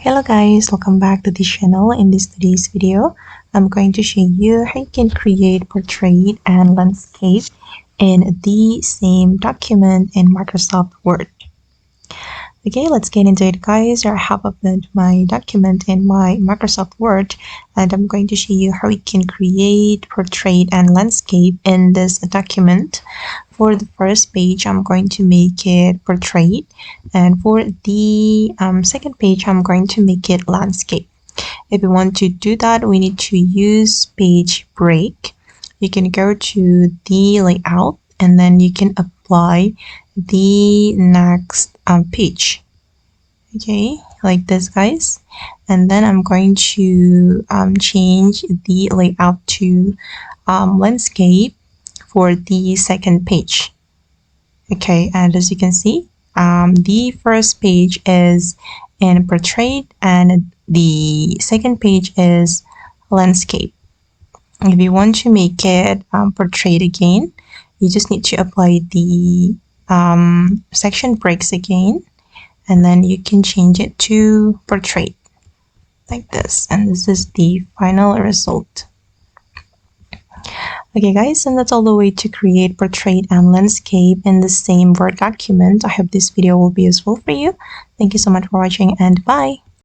Hello guys, welcome back to the channel. In today's video, I'm going to show you how you can create portrait and landscape in the same document in Microsoft Word. Okay, let's get into it guys. I have opened my document in my Microsoft Word and I'm going to show you how you can create portrait and landscape in this document. For the first page, I'm going to make it portrait, and for the second page, I'm going to make it landscape. If you want to do that, we need to use page break. You can go to the layout and then you can apply the next page. Okay, like this guys, and then I'm going to change the layout to landscape for the second page. Okay, and as you can see, the first page is in portrait and the second page is landscape. If you want to make it portrait again, you just need to apply the section breaks again, and then you can change it to portrait like this, and this is the final result. Okay guys, and that's all the way to create portrait and landscape in the same Word document. I hope this video will be useful for you. Thank you so much for watching and bye.